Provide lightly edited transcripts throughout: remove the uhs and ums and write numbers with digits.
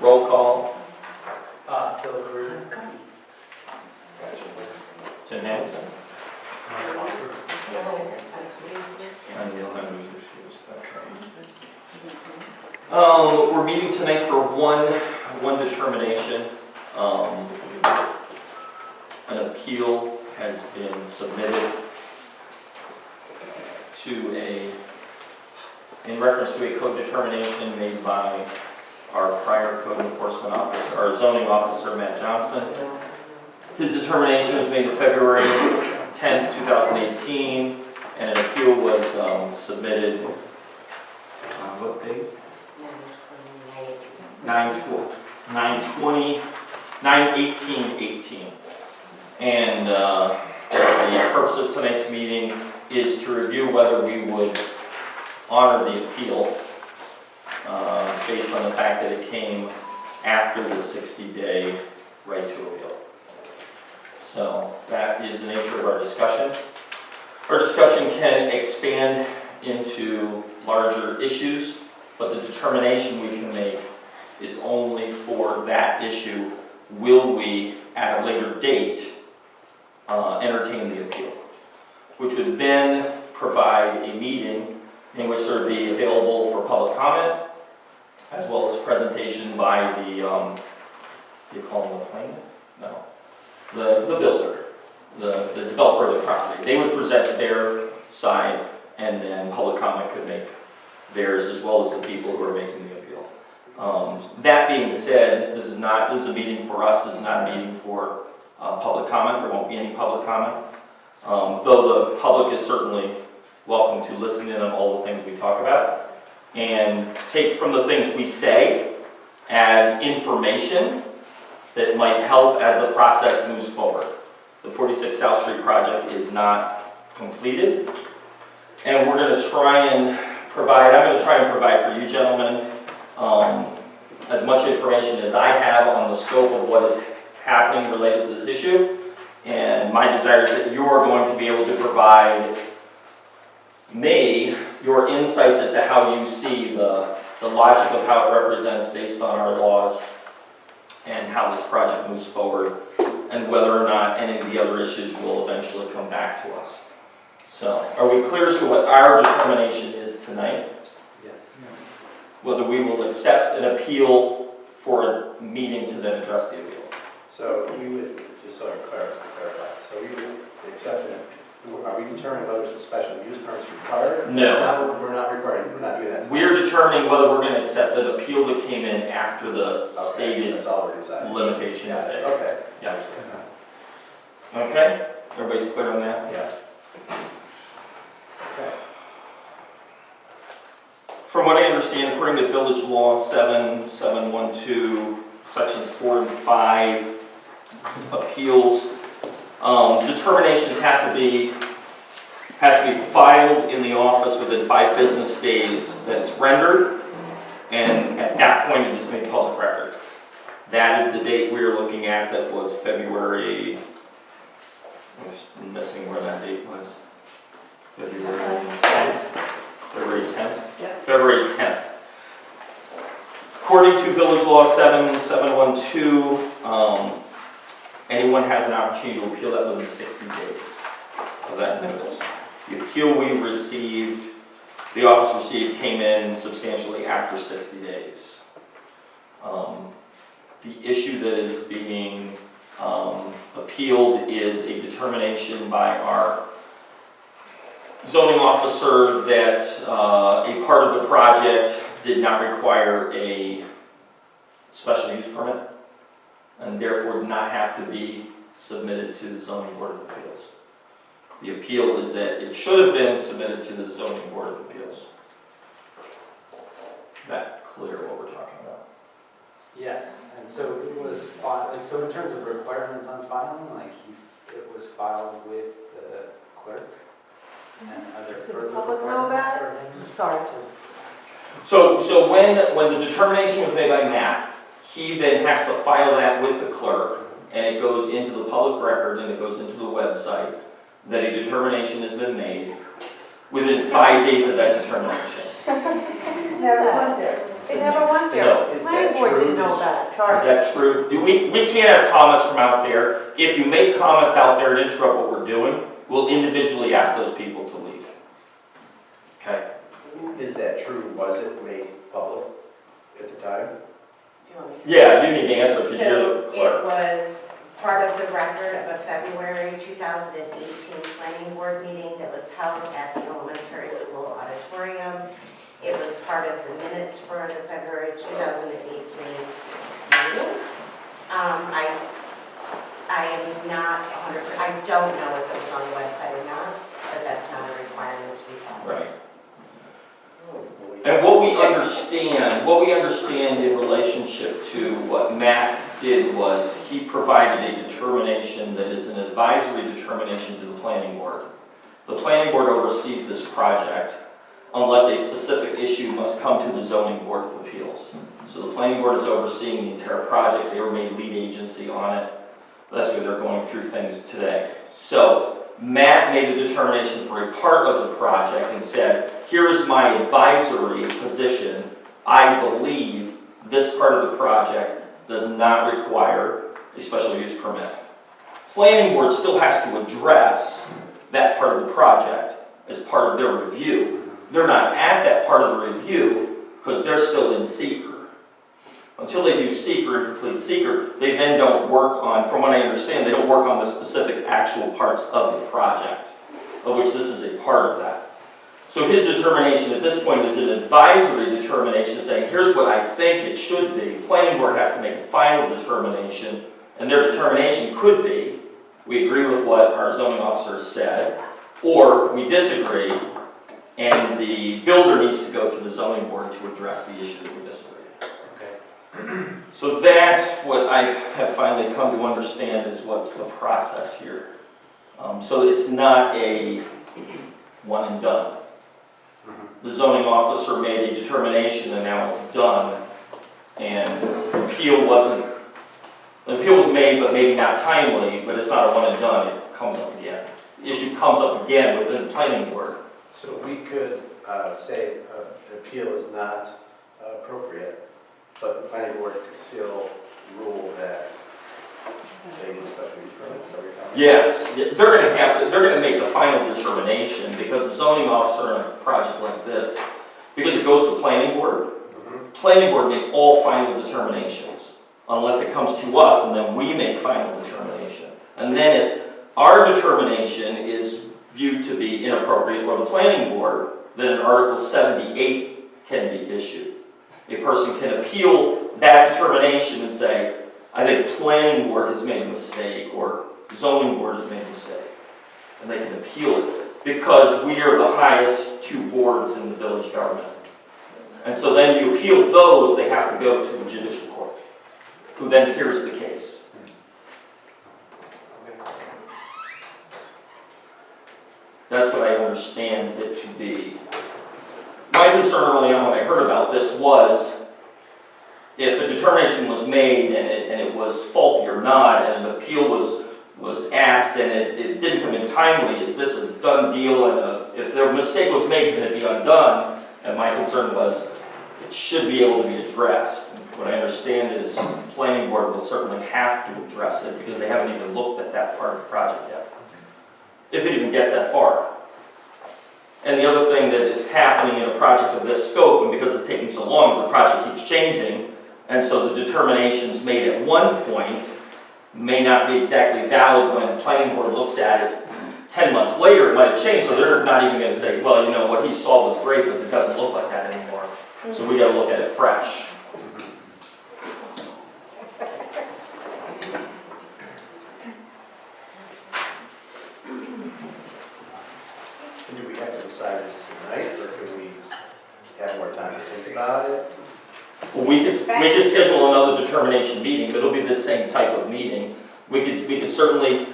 Roll call. Phil Career. Tim Hamilton. And Neil Henry's excused. Okay. We're meeting tonight for one determination. An appeal has been submitted in reference to a code determination made by our prior code enforcement officer, our zoning officer, Matt Johnson. His determination was made on February 10th, 2018, and an appeal was submitted on what date? 9/18/18. And the purpose of tonight's meeting is to review whether we would honor the appeal based on the fact that it came after the 60-day right to appeal. So that is the nature of our discussion. Our discussion can expand into larger issues, but the determination we can make is only for that issue. Will we, at a later date, entertain the appeal? Which would then provide a meeting in which there would be available for public comment, as well as presentation by the, you call them the plaintiff? No. The builder, the developer of the property. They would present their side, and then public comment could make theirs, as well as the people who are making the appeal. That being said, this is a meeting for us. This is not a meeting for public comment. There won't be any public comment. Though the public is certainly welcome to listen in on all the things we talk about and take from the things we say as information that might help as the process moves forward. The 46 South Street project is not completed, and we're going to try and provide, I'm going to try and provide for you gentlemen as much information as I have on the scope of what is happening related to this issue, and my desire is that you're going to be able to provide me your insights as to how you see the logic of how it represents based on our laws and how this project moves forward, and whether or not any of the other issues will eventually come back to us. So, are we clear as to what our determination is tonight? Yes. Whether we will accept an appeal for a meeting to then address the appeal. So we would, just so I clarify, so we would accept it. Are we determining whether it's a special use permit is required? No. We're not requiring, we're not doing that. We're determining whether we're going to accept an appeal that came in after the stated that's already decided. limitation date. Okay. Yeah. Okay? Everybody's clear on that? Yeah. Okay. From what I understand, according to Village Law 7712, sections 4 and 5, appeals, determinations have to be filed in the office within 5 business days that it's rendered, and at that point it is made public record. That is the date we are looking at. That was February, I'm just missing where that date was. February 10th? February 10th? Yeah. February 10th. According to Village Law 7712, anyone has an opportunity to appeal that within 60 days of that notice. The appeal we received, the office received, came in substantially after 60 days. The issue that is being appealed is a determination by our zoning officer that a part of the project did not require a special use permit, and therefore did not have to be submitted to the Zoning Board of Appeals. The appeal is that it should have been submitted to the Zoning Board of Appeals. Is that clear what we're talking about? Yes, and so it was filed, so in terms of requirements on filing, it was filed with the clerk? And are there Does the further public know about it? requirements? Sorry. So when the determination was made by Matt, he then has to file that with the clerk, and it goes into the public record, and it goes into the website that a determination has been made within 5 days of that determination. Never went there. They never went So, there. is Planning that board true? didn't know about it, Is sorry. that true? We can't have comments from out there. If you make comments out there and interrupt what we're doing, we'll individually ask those people to leave. Okay? Is that true? Was it made public at the time? Yeah, you need to answer because you're So the it clerk. was part of the record of a February 2018 planning board meeting that was held at the elementary school auditorium. It was part of the minutes for the February 2018 meeting. I am not 100%, I don't know if it was on the website or not, but that's not a requirement to be followed. Right. And what we understand in relationship to what Matt did was he provided a determination that is an advisory determination to the planning board. The planning board oversees this project unless a specific issue must come to the zoning board of appeals. So the planning board is overseeing the entire project. They were made lead agency on it. That's why they're going through things today. So Matt made a determination for a part of the project and said, here is my advisory position. I believe this part of the project does not require a special use permit. Planning board still has to address that part of the project as part of their review. They're not at that part of the review because they're still in seeker. Until they do seeker and complete seeker, they then don't work on, from what I understand, they don't work on the specific actual parts of the project, of which this is a part of that. So his determination at this point is an advisory determination saying, here's what I think it should be. Planning board has to make a final determination, and their determination could be, we agree with what our zoning officer said, or we disagree, and the builder needs to go to the zoning board to address the issue that we disagree. So that's what I have finally come to understand is what's the process here. So it's not a one and done. The zoning officer made a determination and now it's done. And the appeal was made but maybe not timely, but it's not a one and done, it comes up again. The issue comes up again within the planning board. So we could say an appeal is not appropriate, but the planning board could still rule that they need special use permits every time? Yes, they're going to make the final determination because the zoning officer in a project like this, because it goes to planning board, planning board makes all final determinations unless it comes to us and then we make final determination. And then if our determination is viewed to be inappropriate or the planning board, then an Article 78 can be issued. A person can appeal that determination and say, I think planning board has made a mistake or zoning board has made a mistake. And they can appeal it because we are the highest two boards in the village government. And so then you appeal those, they have to go to the judicial court, who then hears the case. That's what I understand it to be. My concern early on when I heard about this was if a determination was made and it was faulty or not, and an appeal was asked and it didn't come in timely, is this a done deal? And if their mistake was made, can it be undone? And my concern was it should be able to be addressed. And what I understand is the planning board will certainly have to address it because they haven't even looked at that part of the project yet, if it even gets that far. And the other thing that is happening in a project of this scope, and because it's taking so long, is the project keeps changing, and so the determinations made at one point may not be exactly valid when the planning board looks at it 10 months later. It might have changed, so they're not even going to say, well, you know, what he saw was great, but it doesn't look like that anymore. So we got to look at it fresh. Do we have to decide this tonight, or can we have more time to think about it? Well, we could schedule another determination meeting, but it'll be the same type of meeting. We could certainly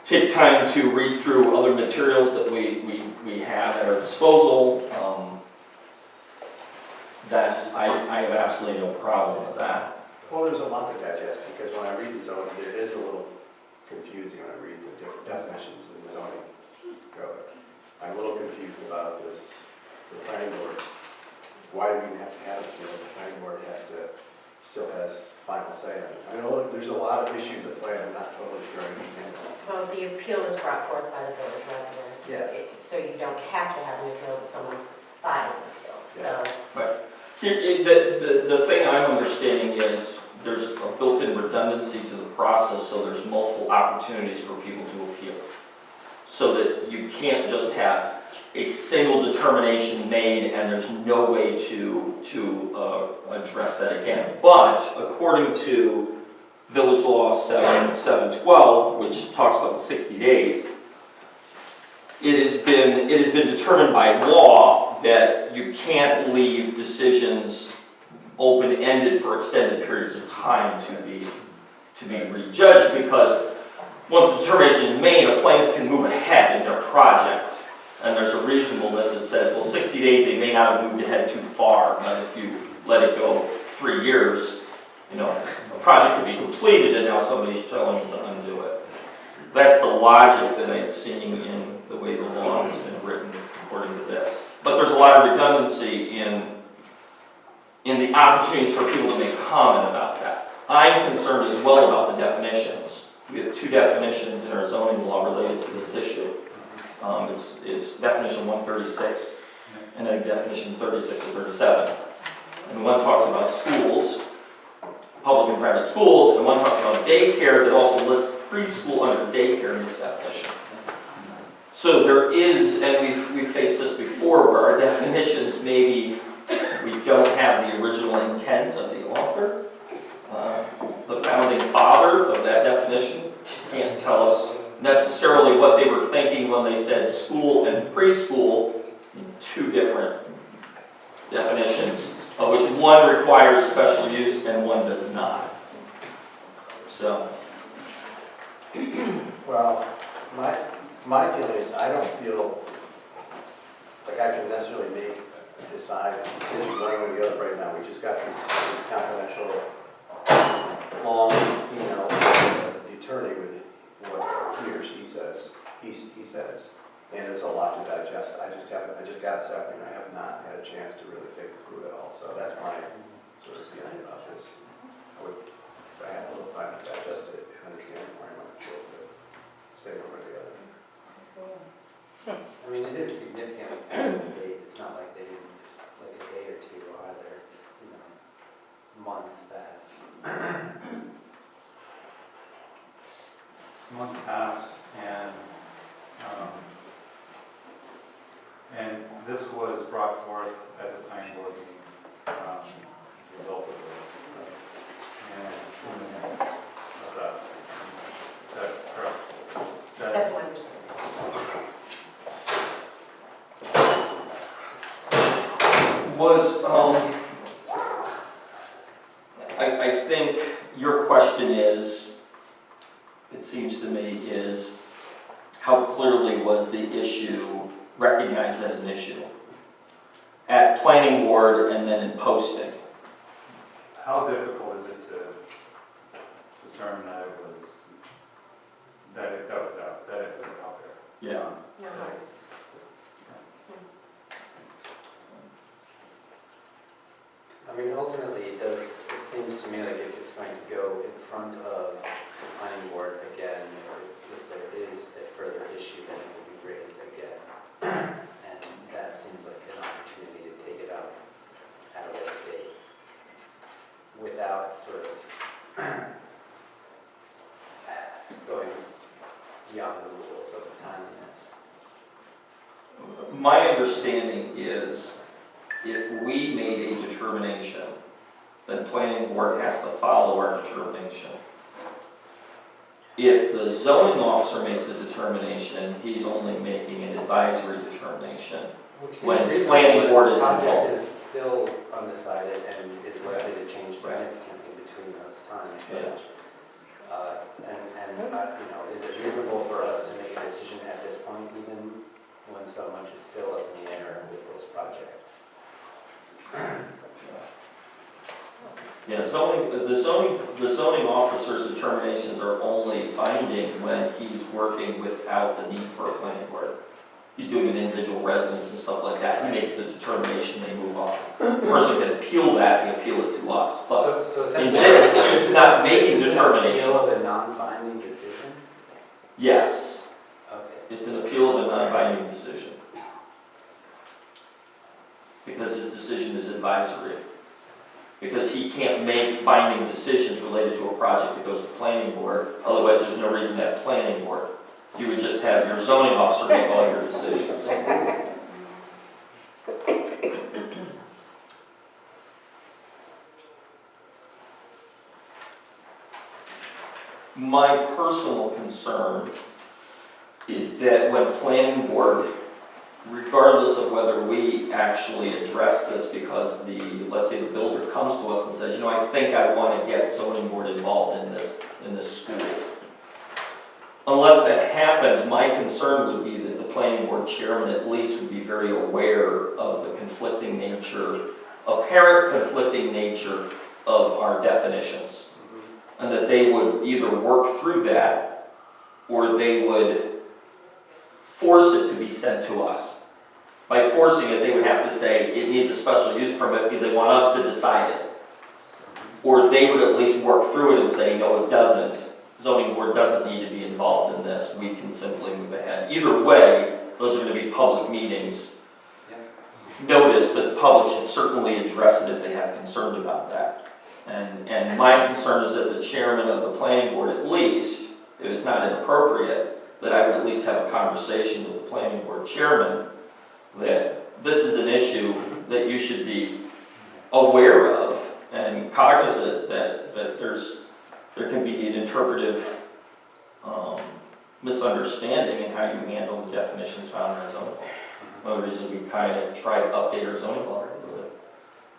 take time to read through other materials that we have at our disposal. I have absolutely no problem with that. Well, there's a lot to digest, because when I read the zoning, it is a little confusing when I read the different definitions in the zoning code. I'm a little confused about this, the planning board why do we even have to have it? You know, the planning board still has final say on it. I know there's a lot of issues at play, I'm not totally sure I understand. Well, the appeal was brought forth by the village residents. Yeah. So you don't have to have an appeal, but someone filed an appeal, so. The thing I'm understanding is there's a built-in redundancy to the process, so there's multiple opportunities for people to appeal. So that you can't just have a single determination made and there's no way to address that again. But according to Village Law 7712, which talks about the 60 days, it has been determined by law that you can't leave decisions open-ended for extended periods of time to be rejudged, because once the determination is made, a plaintiff can move ahead in their project. And there's a reasonableness that says, well, 60 days, they may not have moved ahead too far, but if you let it go 3 years, you know, a project could be completed and now somebody's telling them to undo it. That's the logic that I'm seeing in the way the law has been written according to this. But there's a lot of redundancy in the opportunities for people to make comment about that. I'm concerned as well about the definitions. We have 2 definitions in our zoning law related to this issue. It's definition 136 and then definition 36 or 37. And one talks about schools, public and private schools, and one talks about daycare that also lists preschool under daycare in this definition. So there is, and we've faced this before, where our definitions maybe we don't have the original intent of the author. The founding father of that definition can't tell us necessarily what they were thinking when they said school and preschool in 2 different definitions, of which one requires special use and one does not. So. Well, my feeling is I don't feel like I can necessarily decide one way or the other right now. We just got this confidential long email from the attorney with what he or she says, he says, and there's a lot to digest. I just got it this afternoon. I have not had a chance to really think through it all. So that's my sort of feeling about this. If I had a little time to digest it and understand where I might be able to say one or the other. I mean, it is significant past the date. It's not like they didn't, it's like a day or 2 either. It's, you know, months past. Months passed, and this was brought forth at the planning board meeting, the result of this, and 2 minutes of that. Is that correct? That's my understanding. I think your question is, it seems to me, is how clearly was the issue recognized as an issue at planning board and then in posting? How difficult is it to discern that it was out there? Yeah. No. I mean, ultimately, it seems to me like if it's going to go in front of the planning board again, or if there is a further issue, then it will be raised again. And that seems like an opportunity to take it out at a later date without sort of going beyond the rules of timeliness. My understanding is if we made a determination, then planning board has to follow our determination. If the zoning officer makes a determination, he's only making an advisory determination. When planning board is The involved. project is still undecided and is likely to change significantly between those times. Yeah. You know, is it reasonable for us to make a decision at this point, even when so much is still up in the air with this project? Yeah, the zoning officer's determinations are only binding when he's working without the need for a planning board. he's doing an individual residence and stuff like that, he makes the determination, they move on. The person can appeal that, they appeal it to us, but So in essentially. this, it's not making This is an appeal determination. of a non-binding decision? Yes, Okay. it's an appeal of a non-binding decision. Because his decision is advisory. Because he can't make binding decisions related to a project that goes to planning board, otherwise there's no reason to have planning board. You would just have your zoning officer make all your decisions. My personal concern is that when planning board, regardless of whether we actually address this because let's say the builder comes to us and says, you know, I think I want to get zoning board involved in this school. Unless that happens, my concern would be that the planning board chairman at least would be very aware of the conflicting nature, apparent conflicting nature of our definitions. And that they would either work through that or they would force it to be sent to us. By forcing it, they would have to say it needs a special use permit because they want us to decide it. Or they would at least work through it and say, no, it doesn't. Zoning board doesn't need to be involved in this. We can simply move ahead. Either way, those are going to be public meetings. Notice that the public should certainly address it if they have concern about that. And my concern is that the chairman of the planning board, at least, if it's not inappropriate, that I would at least have a conversation with the planning board chairman that this is an issue that you should be aware of and cognizant that there can be an interpretive misunderstanding in how you handle the definitions found in our zoning law. One of the reasons we kind of try to update our zoning law regularly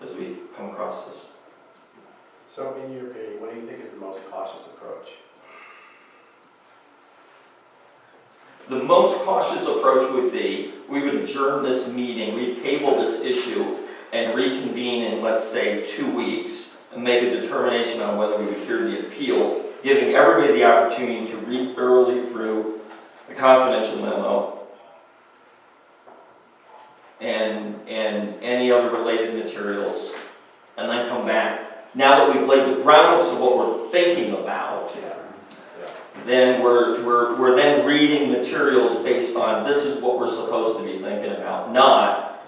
as we come across this. So in your opinion, what do you think is the most cautious approach? The most cautious approach would be, we would adjourn this meeting, we'd table this issue, and reconvene in, let's say, 2 weeks, and make a determination on whether we would hear the appeal, giving everybody the opportunity to read thoroughly through the confidential memo and any other related materials, and then come back. Now that we've laid the groundwork of what we're thinking about, then we're then reading materials based on this is what we're supposed to be thinking about, not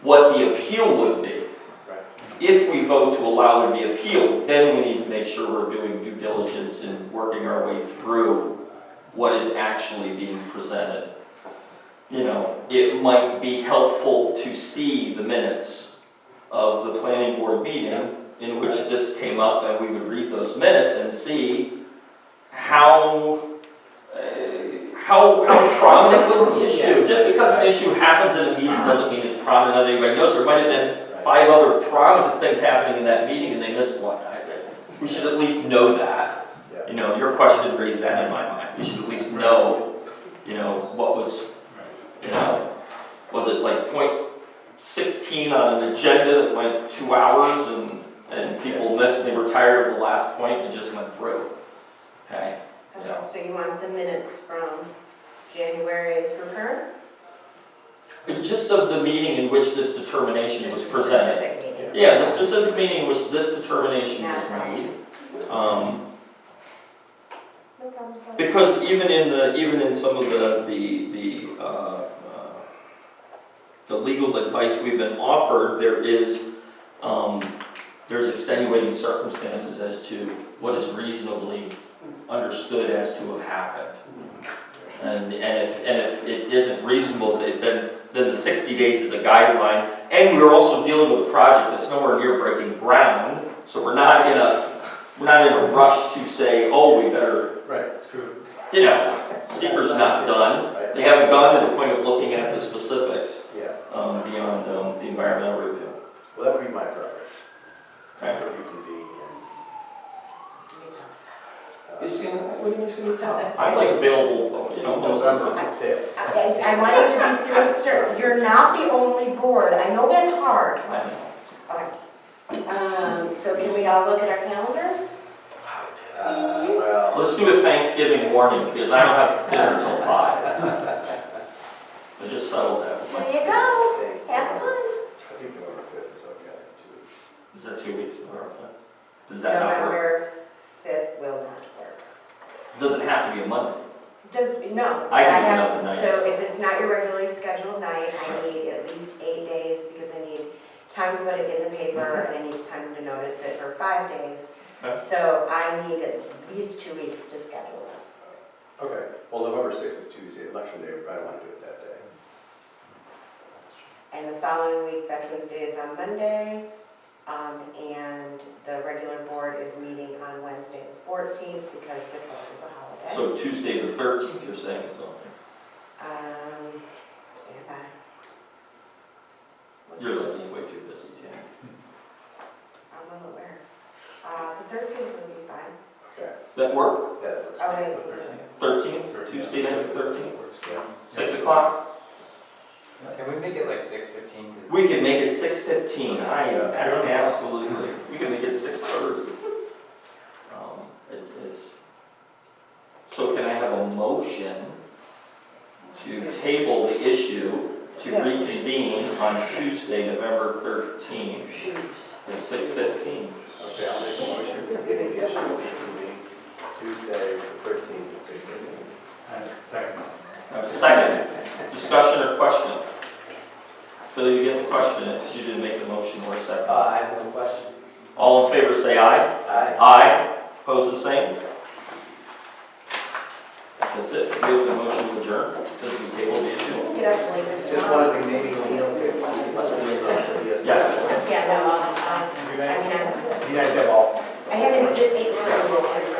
what the appeal would be. Right. If we vote to allow it to be appealed, then we need to make sure we're doing due diligence and working our way through what is actually being presented. You know, it might be helpful to see the minutes of the planning board meeting in which this came up, and we would read those minutes and see how prominent was the issue. Just because an issue happens in a meeting doesn't mean it's prominent. Everybody knows there might have been 5 other prominent things happening in that meeting, and they missed one. We should at least know that. You know, your question raised that in my mind. We should at least know, you know, what was, you know, was it like point 16 on an agenda that went 2 hours and people missed and they were tired of the last point and it just went through. Okay. Okay, so you want the minutes from January through current? Just of the meeting in which this determination was Just a presented. specific meeting. Yeah, the specific meeting in which this determination was made. No problem. Because even in some of the legal advice we've been offered, there's extenuating circumstances as to what is reasonably understood as to have happened. And if it isn't reasonable, then the 60 days is a guideline. And we're also dealing with a project that's nowhere near breaking ground, so we're not in a rush to say, oh, we better. Right, it's true. You know, seeker's not done. Right. They haven't gone to the point of looking at the specifics Yeah. beyond the environmental review. Well, that would be my preference. Okay. Where you can be It's gonna be tough. What do you mean it's going to be tough? I'm like available, you know, most of the time. November 5th. I want you to be serious. You're not the only board. I know that's hard. I know. Okay. So can we all look at our calendars? Well, Let's do it Thanksgiving morning because I don't have dinner until 5. I just settled that. There you go. Have fun. I think November 5th is okay, 2 weeks. Is that 2 weeks, November 5th? Does that not work? November 5th will not work. Doesn't have to be a Monday. No. I can do have- another night. So if it's not your regularly scheduled night, I need at least 8 days because I need time to put it in the paper and I need time to notice it for 5 days. Okay. So I need at least 2 weeks to schedule this. Okay, well, November 6th is Tuesday, election day, I don't want to do it that day. And the following week, Veterans Day is on Monday, and the regular board is meeting on Wednesday the 14th because the 12th is a holiday. So Tuesday the 13th, you're saying is open. Stand by. What's You're the- looking way too busy, Jan. I'm unaware. The 13th would be fine. Okay, Does that work? that looks. Oh, wait. 13th, Tuesday night the 13th, Yeah. 6 o'clock? Can we make it like 6:15? We can make it 6:15, that's absolutely, we can make it 6:30. So can I have a motion to table the issue to reconvene on Tuesday, November 13th at 6:15? Okay, I'll make a motion for the issue, which will be Tuesday, the 13th at 6:15. Second. Have a second, discussion or question? Phil, you get the question, because you didn't make the motion or second. I have no question. All in favor say aye. Aye. Aye. Opposed the same? That's it. We have the motion to adjourn, since we tabled the issue. Get up and leave it. Just wanted to maybe, Neil, let me know. Yes. Yeah, no, I mean, You guys have all. I haven't did 8 so